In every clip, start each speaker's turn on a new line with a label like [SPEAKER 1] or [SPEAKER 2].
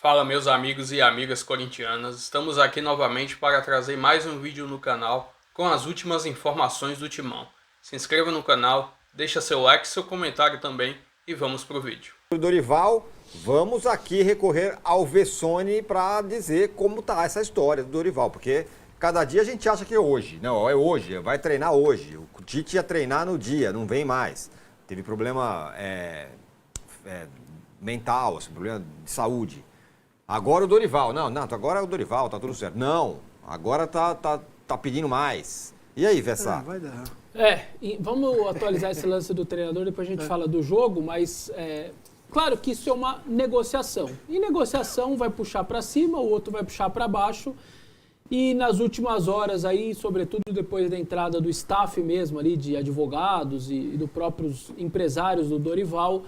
[SPEAKER 1] Fala meus amigos e amigas corintianas, estamos aqui novamente para trazer mais um vídeo no canal com as últimas informações do Timão. Se inscreva no canal, deixa seu like, seu comentário também e vamos pro vídeo.
[SPEAKER 2] Dorival, vamos aqui recorrer ao Vessone para dizer como tá essa história do Dorival, porque cada dia a gente acha que é hoje, não, é hoje, vai treinar hoje, o Tite ia treinar no dia, não vem mais, teve problema mental, assim, problema de saúde. Agora o Dorival, não, agora é o Dorival, tá tudo certo. Não, agora tá pedindo mais. E aí, Vessá?
[SPEAKER 3] Vai dar.
[SPEAKER 4] Vamos atualizar esse lance do treinador, depois a gente fala do jogo, mas claro que isso é uma negociação. E negociação vai puxar para cima, o outro vai puxar para baixo. E nas últimas horas aí, sobretudo depois da entrada do staff mesmo ali, de advogados e dos próprios empresários do Dorival,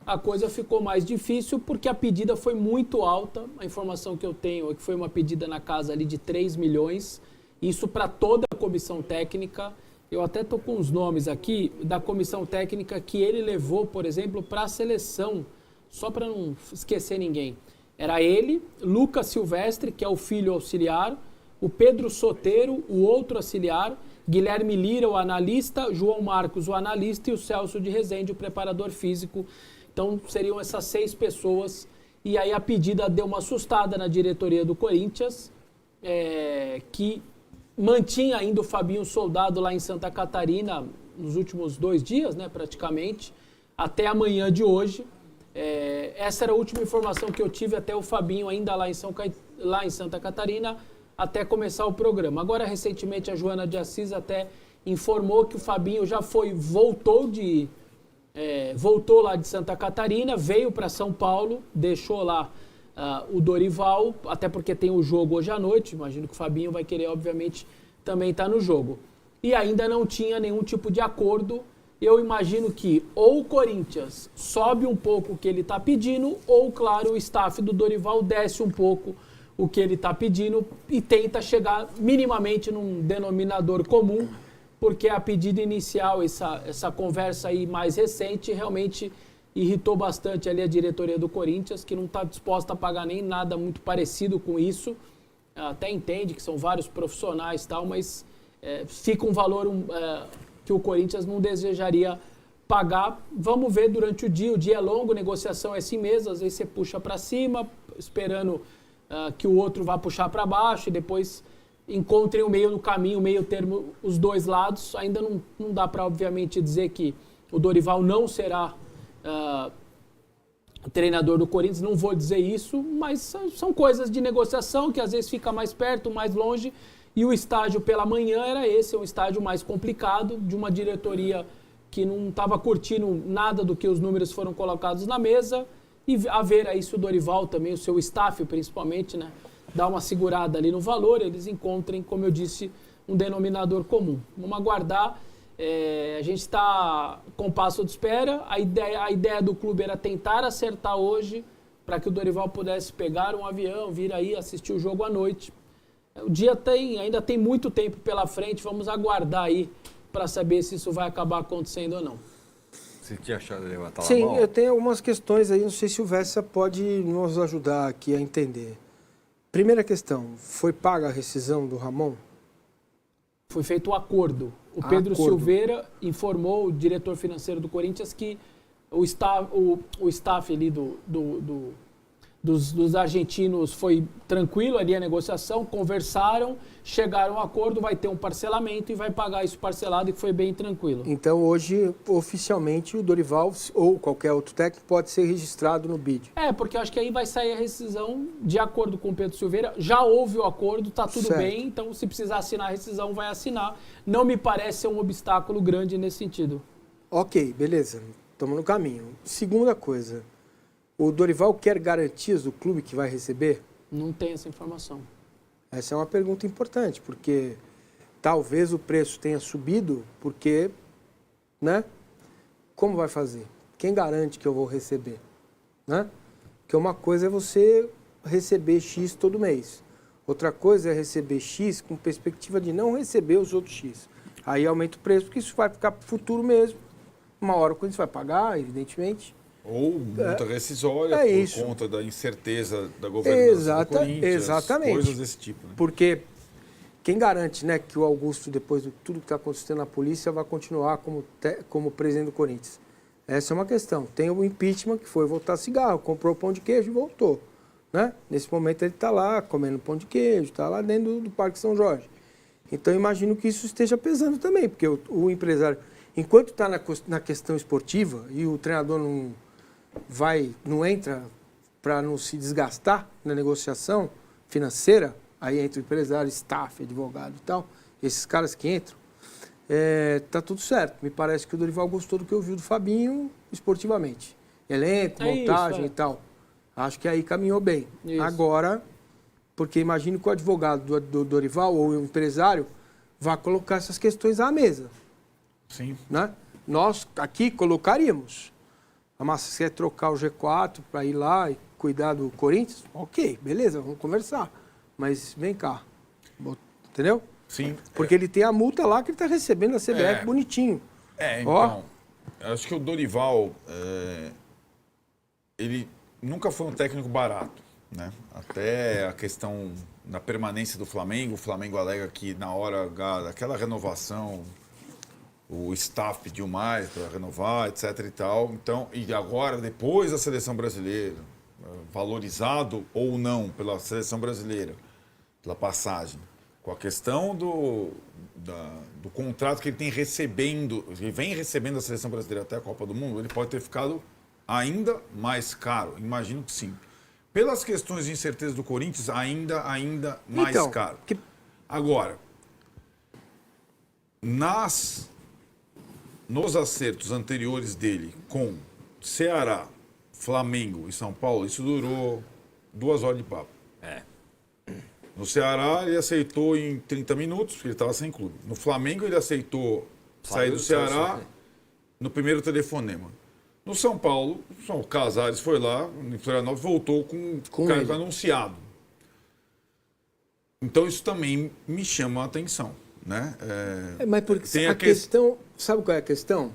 [SPEAKER 4] a coisa ficou mais difícil porque a pedida foi muito alta. A informação que eu tenho é que foi uma pedida na casa ali de 3 milhões. Isso para toda a comissão técnica. Eu até estou com os nomes aqui da comissão técnica que ele levou, por exemplo, para a seleção, só para não esquecer ninguém. Era ele, Lucas Silvestre, que é o filho auxiliar, o Pedro Soteiro, o outro auxiliar, Guilherme Lira, o analista, João Marcos, o analista, e o Celso de Rezende, o preparador físico. Então, seriam essas 6 pessoas. E aí a pedida deu uma assustada na diretoria do Corinthians, que mantinha ainda o Fabinho Soldado lá em Santa Catarina nos últimos 2 dias, né, praticamente, até amanhã de hoje. Essa era a última informação que eu tive, até o Fabinho ainda lá em Santa Catarina, até começar o programa. Agora, recentemente, a Joana de Assis até informou que o Fabinho já voltou lá de Santa Catarina, veio para São Paulo, deixou lá o Dorival, até porque tem o jogo hoje à noite, imagino que o Fabinho vai querer, obviamente, também estar no jogo. E ainda não tinha nenhum tipo de acordo. Eu imagino que ou o Corinthians sobe um pouco o que ele está pedindo, ou, claro, o staff do Dorival desce um pouco o que ele está pedindo e tenta chegar minimamente num denominador comum, porque a pedida inicial, essa conversa aí mais recente, realmente irritou bastante ali a diretoria do Corinthians, que não está disposta a pagar nem nada muito parecido com isso. Até entende que são vários profissionais e tal, mas fica um valor que o Corinthians não desejaria pagar. Vamos ver durante o dia é longo, negociação é assim mesmo, às vezes você puxa para cima, esperando que o outro vá puxar para baixo e depois encontrem o meio do caminho, o meio termo, os dois lados. Ainda não dá para, obviamente, dizer que o Dorival não será o treinador do Corinthians, não vou dizer isso, mas são coisas de negociação que às vezes fica mais perto, mais longe, e o estágio pela manhã era esse, um estágio mais complicado, de uma diretoria que não estava curtindo nada do que os números foram colocados na mesa, e a ver aí se o Dorival também, o seu staff principalmente, né, dá uma segurada ali no valor, eles encontrem, como eu disse, um denominador comum. Vamos aguardar, a gente está com passo de espera, a ideia do clube era tentar acertar hoje, para que o Dorival pudesse pegar um avião, vir aí assistir o jogo à noite. O dia ainda tem muito tempo pela frente, vamos aguardar aí para saber se isso vai acabar acontecendo ou não.
[SPEAKER 2] Você tinha achado de levantar a mão?
[SPEAKER 3] Sim, eu tenho algumas questões aí, não sei se o Vessa pode nos ajudar aqui a entender. Primeira questão, foi paga a rescisão do Ramon?
[SPEAKER 4] Foi feito um acordo. O Pedro Silveira informou, o diretor financeiro do Corinthians, que o staff ali dos argentinos foi tranquilo ali a negociação, conversaram, chegaram a um acordo, vai ter um parcelamento e vai pagar isso parcelado, e foi bem tranquilo.
[SPEAKER 3] Então hoje, oficialmente, o Dorival ou qualquer outro técnico pode ser registrado no BID.
[SPEAKER 4] Porque eu acho que aí vai sair a rescisão de acordo com o Pedro Silveira. Já houve o acordo, tá tudo bem, então se precisar assinar a rescisão, vai assinar. Não me parece ser um obstáculo grande nesse sentido.
[SPEAKER 3] Ok, beleza, estamos no caminho. Segunda coisa, o Dorival quer garantias do clube que vai receber?
[SPEAKER 4] Não tem essa informação.
[SPEAKER 3] Essa é uma pergunta importante, porque talvez o preço tenha subido, porque, né? Como vai fazer? Quem garante que eu vou receber? Né? Porque uma coisa é você receber X todo mês. Outra coisa é receber X com perspectiva de não receber os outros X. Aí aumenta o preço, porque isso vai ficar para o futuro mesmo. Uma hora quando você vai pagar, evidentemente.
[SPEAKER 5] Ou multa rescisória por
[SPEAKER 3] isso.
[SPEAKER 5] conta da incerteza da governança do Corinthians.
[SPEAKER 3] Exatamente.
[SPEAKER 5] Coisas desse tipo. Né?
[SPEAKER 3] Porque quem garante, né, que o Augusto, depois de tudo que está acontecendo na polícia, vai continuar como presidente do Corinthians? Essa é uma questão. Tem o impeachment, que foi voltar cigarro, comprou pão de queijo e voltou. Né? Nesse momento ele está lá comendo pão de queijo, está lá dentro do Parque São Jorge. Então eu imagino que isso esteja pesando também, porque o empresário, enquanto está na questão esportiva e o treinador não entra para não se desgastar na negociação financeira, aí entra o empresário, staff, advogado e tal, esses caras que entram, tá tudo certo. Me parece que o Dorival gostou do que eu vi do Fabinho esportivamente. Elenco, montagem e tal. Acho que aí caminhou bem. Isso. Agora, porque imagino que o advogado do Dorival ou o empresário vai colocar essas questões à mesa.
[SPEAKER 5] Sim.
[SPEAKER 3] Né? Nós aqui colocaríamos. A Massa quer trocar o G4 para ir lá e cuidar do Corinthians? Ok, beleza, vamos conversar. Mas vem cá. Entendeu?
[SPEAKER 5] Sim.
[SPEAKER 3] Porque ele tem a multa lá que ele está recebendo da CBF bonitinho.
[SPEAKER 5] Então, acho que o Dorival, ele nunca foi um técnico barato, né? Até a questão da permanência do Flamengo, o Flamengo alega que na hora daquela renovação, o staff pediu mais para renovar, etc e tal. Então, e agora, depois da seleção brasileira, valorizado ou não pela seleção brasileira, pela passagem, com a questão do contrato que ele vem recebendo da seleção brasileira até a Copa do Mundo, ele pode ter ficado ainda mais caro. Imagino que sim. Pelas questões de incerteza do Corinthians, ainda mais caro. Agora, nos acertos anteriores dele com Ceará, Flamengo e São Paulo, isso durou 2 horas de papo. No Ceará, ele aceitou em 30 minutos, porque ele estava sem clube. No Flamengo, ele aceitou sair do Ceará no primeiro telefonema. No São Paulo, o Casares foi lá, em Florianópolis, voltou com o cargo anunciado. Então, isso também me chama a atenção. Né?
[SPEAKER 3] Mas porque a questão... Sabe qual é a questão?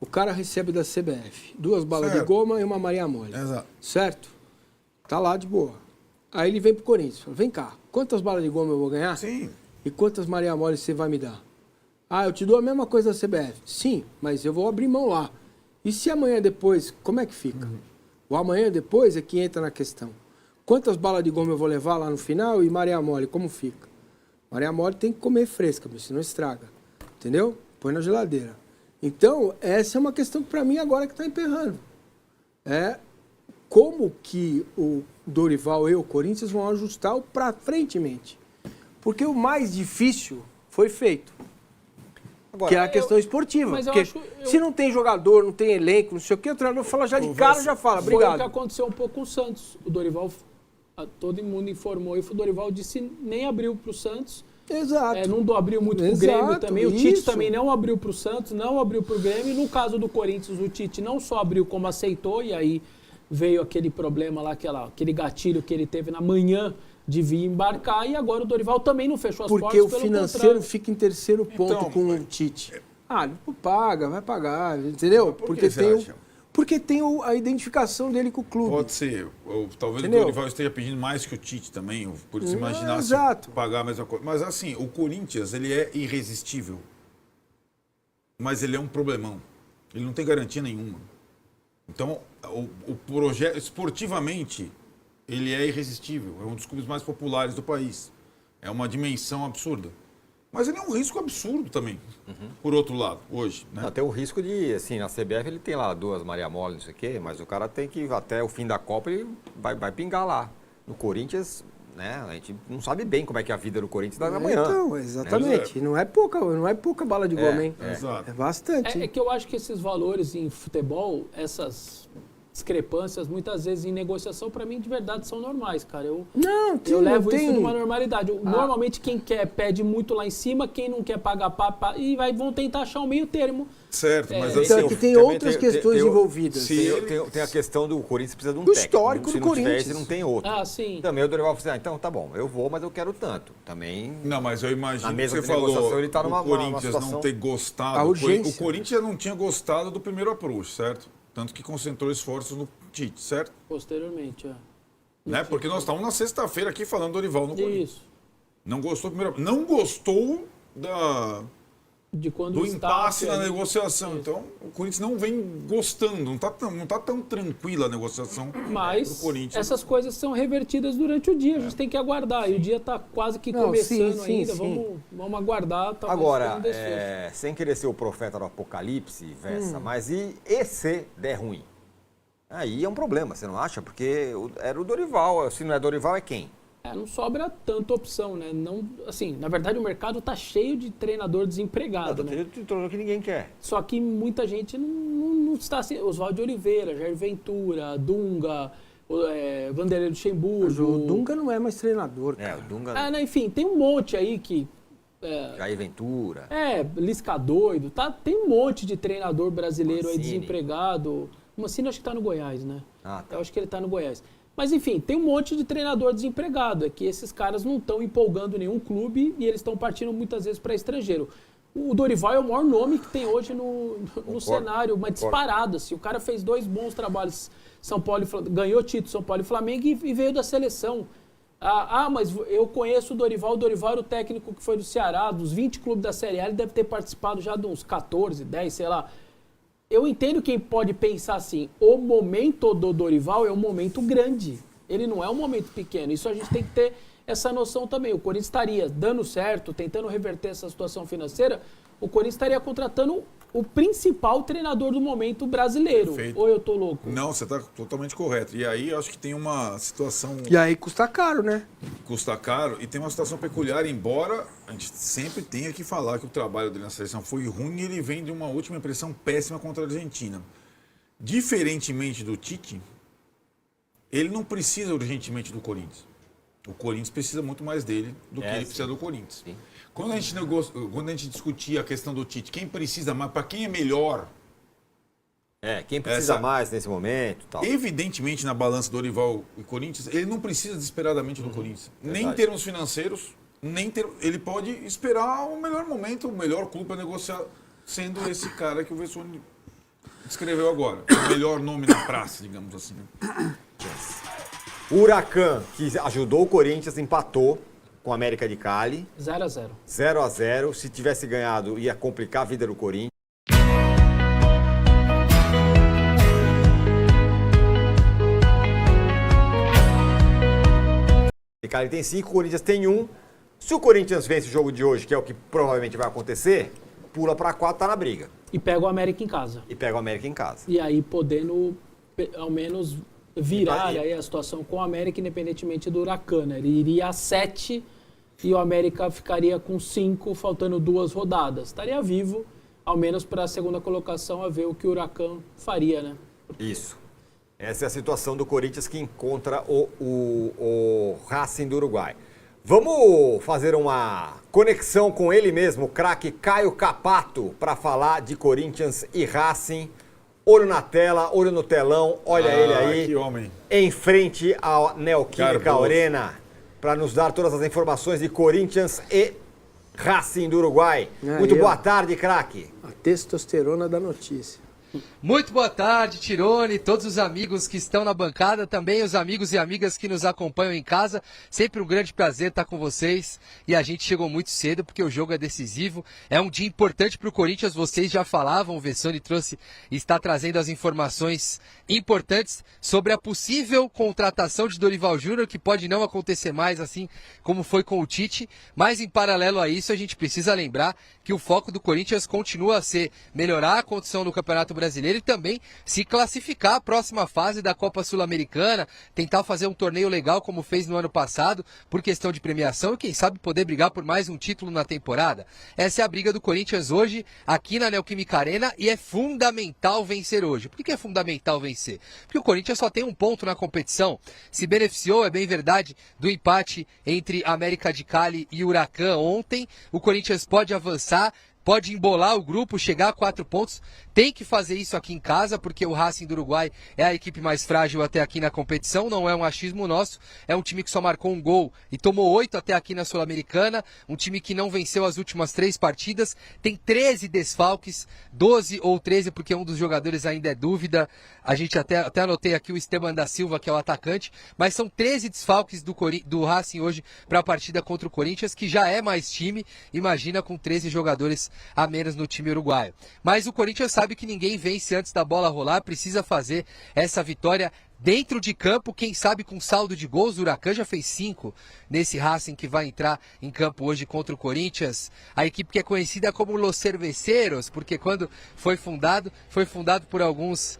[SPEAKER 3] O cara recebe da CBF 2 balas de goma e uma Maria Mole.
[SPEAKER 5] Exato.
[SPEAKER 3] Certo? Tá lá de boa. Aí ele vem pro Corinthians. Fala, vem cá, quantas balas de goma eu vou ganhar?
[SPEAKER 5] Sim.
[SPEAKER 3] E quantas Maria Mole você vai me dar? Ah, eu te dou a mesma coisa da CBF. Sim, mas eu vou abrir mão lá. E se amanhã depois, como é que fica? O amanhã depois é que entra na questão. Quantas balas de goma eu vou levar lá no final e Maria Mole, como fica? Maria Mole tem que comer fresca, senão estraga. Entendeu? Põe na geladeira. Então, essa é uma questão que para mim agora que está emperrando. Como que o Dorival e o Corinthians vão ajustar para frentemente. Porque o mais difícil foi feito. Agora, que é a questão esportiva. Porque se não tem jogador, não tem elenco, não sei o quê, o treinador fala já de cara, já fala, obrigado.
[SPEAKER 4] Foi o que aconteceu um pouco com o Santos. O Dorival, todo mundo informou, e o Dorival disse nem abriu para o Santos.
[SPEAKER 3] Exato.
[SPEAKER 4] Não abriu muito para o Grêmio também. O Tite também não abriu para o Santos, não abriu para o Grêmio. No caso do Corinthians, o Tite não só abriu como aceitou, e aí veio aquele problema lá, aquele gatilho que ele teve na manhã de vir embarcar, e agora o Dorival também não fechou as portas,
[SPEAKER 3] porque o financeiro fica em terceiro ponto com o Tite. Paga, vai pagar, entendeu? Porque tem a identificação dele com o clube.
[SPEAKER 5] Pode ser. Talvez o Dorival esteja pedindo mais que o Tite também, por isso imaginasse pagar a mesma coisa. Mas assim, o Corinthians, ele é irresistível. Mas ele é um problemão. Ele não tem garantia nenhuma. Então, o projeto, esportivamente, ele é irresistível. É um dos clubes mais populares do país. É uma dimensão absurda. Mas ele é um risco absurdo também, por outro lado, hoje. Né?
[SPEAKER 2] Tem o risco de, assim, na CBF ele tem lá 2 Maria Mole, não sei o quê, mas o cara tem que, até o fim da Copa, ele vai pingar lá. No Corinthians, né, a gente não sabe bem como é que é a vida do Corinthians da manhã.
[SPEAKER 3] Então, exatamente. Né? Não é pouca bala de goma, hein?
[SPEAKER 5] Exato.
[SPEAKER 3] É bastante.
[SPEAKER 4] É que eu acho que esses valores em futebol, essas discrepâncias, muitas vezes em negociação, para mim, de verdade, são normais, cara. Eu levo isso numa normalidade. Normalmente, quem quer pede muito lá em cima, quem não quer pagar, e vão tentar achar um meio termo.
[SPEAKER 5] Certo, mas
[SPEAKER 3] então,
[SPEAKER 5] assim...
[SPEAKER 3] que tem outras questões envolvidas.
[SPEAKER 2] Tem a questão do Corinthians precisa de um
[SPEAKER 3] do
[SPEAKER 2] técnico.
[SPEAKER 3] Histórico do Corinthians.
[SPEAKER 2] Se não tem outro.
[SPEAKER 4] Sim.
[SPEAKER 2] Também o Dorival falou assim, então tá bom, eu vou, mas eu quero tanto. Também...
[SPEAKER 5] Não, mas eu imagino que você
[SPEAKER 2] falou, ele tá
[SPEAKER 5] o Corinthians não ter gostado. O Corinthians não tinha gostado do primeiro approach, certo? Tanto que concentrou esforços no Tite, certo?
[SPEAKER 4] Posteriormente,
[SPEAKER 5] Né? Porque nós estávamos na sexta-feira aqui falando do Dorival no Corinthians.
[SPEAKER 4] Isso.
[SPEAKER 5] Não gostou não gostou
[SPEAKER 4] De quando
[SPEAKER 5] do
[SPEAKER 4] o
[SPEAKER 5] impasse
[SPEAKER 4] staff
[SPEAKER 5] na
[SPEAKER 4] ali-
[SPEAKER 5] negociação.
[SPEAKER 4] Isso.
[SPEAKER 5] Então, o Corinthians não vem gostando, não tá tão tranquila a negociação pro
[SPEAKER 4] Mas
[SPEAKER 5] Corinthians.
[SPEAKER 4] essas coisas são revertidas durante o dia, a gente tem que aguardar. E o dia está quase que
[SPEAKER 3] Não,
[SPEAKER 4] começando
[SPEAKER 3] sim,
[SPEAKER 4] ainda,
[SPEAKER 3] sim.
[SPEAKER 4] Vamos aguardar. talvez
[SPEAKER 2] Agora,
[SPEAKER 4] tenha um desfecho.
[SPEAKER 2] sem querer ser o profeta do apocalipse, Vessa, mas e se der ruim? Aí é um problema, você não acha? Porque era o Dorival, se não é Dorival, é quem?
[SPEAKER 4] Não sobra tanta opção, né? Não, assim, na verdade o mercado está cheio de treinador desempregado, né?
[SPEAKER 2] Treinador que ninguém quer.
[SPEAKER 4] Só que muita gente não está assim. Oswaldo de Oliveira, Jair Ventura, Dunga, Vanderlei Luxemburgo.
[SPEAKER 3] Mas o Dunga não é mais treinador, cara.
[SPEAKER 2] O Dunga,
[SPEAKER 4] Né, enfim, tem um monte aí que.
[SPEAKER 2] Jair Ventura.
[SPEAKER 4] Lisca doido, tá? Tem um monte de treinador brasileiro aí
[SPEAKER 2] Mancini.
[SPEAKER 4] desempregado. O Mancini acho que tá no Goiás, né?
[SPEAKER 2] Ah, tá.
[SPEAKER 4] Eu acho que ele tá no Goiás. Mas enfim, tem um monte de treinador desempregado. É que esses caras não estão empolgando nenhum clube e eles estão partindo muitas vezes para estrangeiro. O Dorival é o maior nome que tem hoje no cenário, uma disparada. Assim. O cara fez 2 bons trabalhos, São Paulo e Flamengo, ganhou título São Paulo e Flamengo e veio da seleção. Mas eu conheço o Dorival era o técnico que foi do Ceará, dos 20 clubes da Série A, ele deve ter participado já de uns 14, 10, sei lá. Eu entendo quem pode pensar assim, o momento do Dorival é um momento grande, ele não é um momento pequeno, isso a gente tem que ter essa noção também. O Corinthians estaria dando certo, tentando reverter essa situação financeira, o Corinthians estaria contratando o principal treinador do momento brasileiro.
[SPEAKER 5] Perfeito.
[SPEAKER 4] Ou eu tô louco?
[SPEAKER 5] Não, você está totalmente correto. E aí eu acho que tem uma situação
[SPEAKER 3] E aí custa caro, né?
[SPEAKER 5] que custa caro e tem uma situação peculiar, embora a gente sempre tenha que falar que o trabalho dele na seleção foi ruim e ele vem de uma última impressão péssima contra a Argentina. Diferentemente do Tite, ele não precisa urgentemente do Corinthians. O Corinthians precisa muito mais dele do que ele precisa do Corinthians.
[SPEAKER 2] Sim.
[SPEAKER 5] Quando a gente discutia a questão do Tite, quem precisa mais, para quem é melhor,
[SPEAKER 2] Quem precisa
[SPEAKER 5] Essa-
[SPEAKER 2] mais nesse momento e tal.
[SPEAKER 5] evidentemente na balança do Dorival e Corinthians, ele não precisa desesperadamente do Corinthians. Nem em
[SPEAKER 2] verdade.
[SPEAKER 5] termos financeiros, ele pode esperar o melhor momento, o melhor clube para negociar, sendo esse cara que o Vessone descreveu agora. O melhor nome na praça, digamos assim. Né?
[SPEAKER 2] O Huracan, que ajudou o Corinthians, empatou com a América de Cali,
[SPEAKER 4] 0-0.
[SPEAKER 2] 0-0. Se tivesse ganhado, ia complicar a vida do Corinthians. O Cali tem 5, o Corinthians tem 1. Se o Corinthians vence o jogo de hoje, que é o que provavelmente vai acontecer, pula para 4, tá na briga.
[SPEAKER 4] E pega o América em casa.
[SPEAKER 2] E pega o América em casa.
[SPEAKER 4] E aí podendo, ao menos, virar
[SPEAKER 2] E-
[SPEAKER 4] aí a situação com o América, independentemente do Huracan. Né? Ele iria a 7 e o América ficaria com 5, faltando 2 rodadas. Estaria vivo, ao menos para a segunda colocação, a ver o que o Huracan faria, né?
[SPEAKER 2] Isso. Essa é a situação do Corinthians que encontra o Racing do Uruguai. Vamos fazer uma conexão com ele mesmo, o craque Caio Capato, para falar de Corinthians e Racing. Olho na tela, olho no telão, olha ele aí,
[SPEAKER 5] Que homem.
[SPEAKER 2] em frente à Neoquímica
[SPEAKER 5] Cardoso.
[SPEAKER 2] Arena, para nos dar todas as informações de Corinthians e Racing do Uruguai.
[SPEAKER 3] Aí,
[SPEAKER 2] Muito boa
[SPEAKER 3] ó.
[SPEAKER 2] tarde, craque.
[SPEAKER 3] A testosterona da notícia.
[SPEAKER 6] Muito boa tarde, Tirone, todos os amigos que estão na bancada, também os amigos e amigas que nos acompanham em casa. Sempre um grande prazer estar com vocês. E a gente chegou muito cedo porque o jogo é decisivo. É um dia importante para o Corinthians, vocês já falavam, o Vessone trouxe e está trazendo as informações importantes sobre a possível contratação de Dorival Júnior, que pode não acontecer mais assim como foi com o Tite. Mas em paralelo a isso, a gente precisa lembrar que o foco do Corinthians continua a ser melhorar a condição do Campeonato Brasileiro e também se classificar à próxima fase da Copa Sul-Americana, tentar fazer um torneio legal como fez no ano passado, por questão de premiação e quem sabe poder brigar por mais um título na temporada. Essa é a briga do Corinthians hoje aqui na Neoquímica Arena e é fundamental vencer hoje. Por que é fundamental vencer? Porque o Corinthians só tem um ponto na competição, se beneficiou, é bem verdade, do empate entre América de Cali e Huracan ontem. O Corinthians pode avançar, pode embolar o grupo, chegar a 4 pontos, tem que fazer isso aqui em casa, porque o Racing do Uruguai é a equipe mais frágil até aqui na competição, não é um achismo nosso, é um time que só marcou um gol e tomou 8 até aqui na Sul-Americana, um time que não venceu as últimas 3 partidas, tem 13 desfalques, 12 ou 13 porque um dos jogadores ainda é dúvida, a gente até anotei aqui o Esteban da Silva, que é o atacante, mas são 13 desfalques do Racing hoje para a partida contra o Corinthians, que já é mais time, imagina com 13 jogadores a menos no time uruguaio. Mas o Corinthians sabe que ninguém vence antes da bola rolar, precisa fazer essa vitória dentro de campo, quem sabe com saldo de gols. O Huracan já fez 5 nesse Racing que vai entrar em campo hoje contra o Corinthians. A equipe que é conhecida como Los Cerveceros, porque quando foi fundado por alguns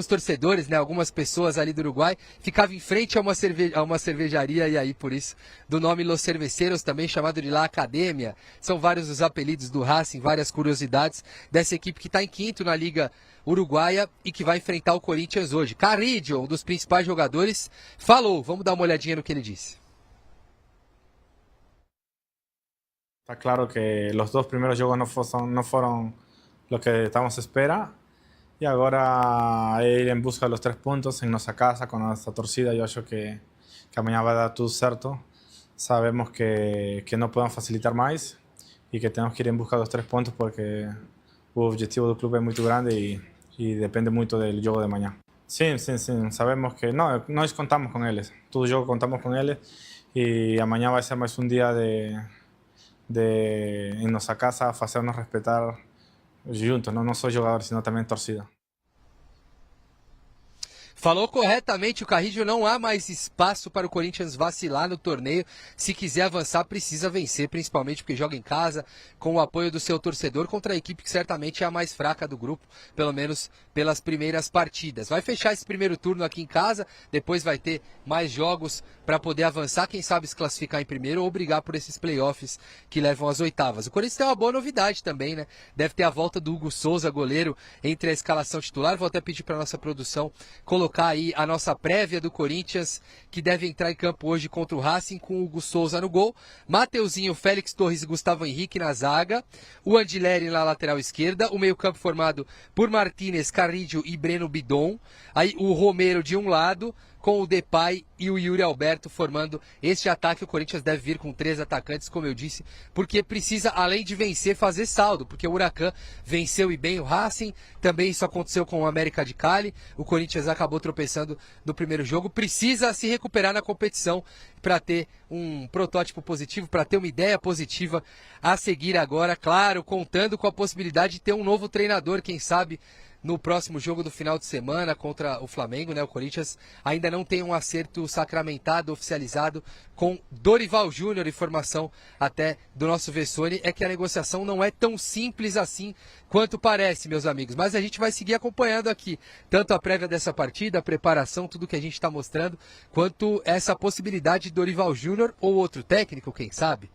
[SPEAKER 6] torcedores, né, algumas pessoas ali do Uruguai, ficava em frente a uma cervejaria, e aí por isso do nome Los Cerveceros, também chamado de La Academia. São vários os apelidos do Racing, várias curiosidades dessa equipe que está em quinto na Liga Uruguaia e que vai enfrentar o Corinthians hoje. Carrillo, um dos principais jogadores, falou. Vamos dar uma olhadinha no que ele disse.
[SPEAKER 7] Está claro que los 2 primeros jogos no fueron lo que estábamos a esperar. Y ahora ir en busca de los 3 puntos en nuestra casa con nuestra torcida. Yo acho que amanhã vai dar tudo certo. Sabemos que no podemos facilitar más y que tenemos que ir en busca de los 3 puntos porque o objetivo del club es muy grande y depende mucho del juego de mañana. Sí, sabemos que nós contamos con ellos. Todo juego contamos con ellos y amanhã vai ser más un día en nuestra casa hacernos respetar juntos, não só jogadores, sino também torcida.
[SPEAKER 6] Falou corretamente o Carrillo, não há mais espaço para o Corinthians vacilar no torneio. Se quiser avançar, precisa vencer, principalmente porque joga em casa, com o apoio do seu torcedor, contra a equipe que certamente é a mais fraca do grupo, pelo menos pelas primeiras partidas. Vai fechar esse primeiro turno aqui em casa, depois vai ter mais jogos para poder avançar, quem sabe se classificar em primeiro ou brigar por esses playoffs que levam às oitavas. O Corinthians tem uma boa novidade também, né? Deve ter a volta do Hugo Souza, goleiro, entre a escalação titular. Vou até pedir para a nossa produção colocar aí a nossa prévia do Corinthians, que deve entrar em campo hoje contra o Racing, com o Hugo Souza no gol, Mateuzinho, Félix Torres e Gustavo Henrique na zaga, o Andileri na lateral esquerda, o meio-campo formado por Martínez, Carrillo e Breno Bidon, aí o Romero de um lado, com o Depay e o Yuri Alberto formando este ataque. O Corinthians deve vir com 3 atacantes, como eu disse, porque precisa, além de vencer, fazer saldo, porque o Huracan venceu e bem o Racing, também isso aconteceu com o América de Cali, o Corinthians acabou tropeçando no primeiro jogo, precisa se recuperar na competição para ter um protótipo positivo, para ter uma ideia positiva a seguir agora, claro, contando com a possibilidade de ter um novo treinador, quem sabe no próximo jogo do final de semana contra o Flamengo, né? O Corinthians ainda não tem um acerto sacramentado, oficializado com Dorival Júnior, informação até do nosso Vessone, é que a negociação não é tão simples assim quanto parece, meus amigos, mas a gente vai seguir acompanhando aqui, tanto a prévia dessa partida, a preparação, tudo que a gente está mostrando, quanto essa possibilidade de Dorival Júnior ou outro técnico, quem sabe?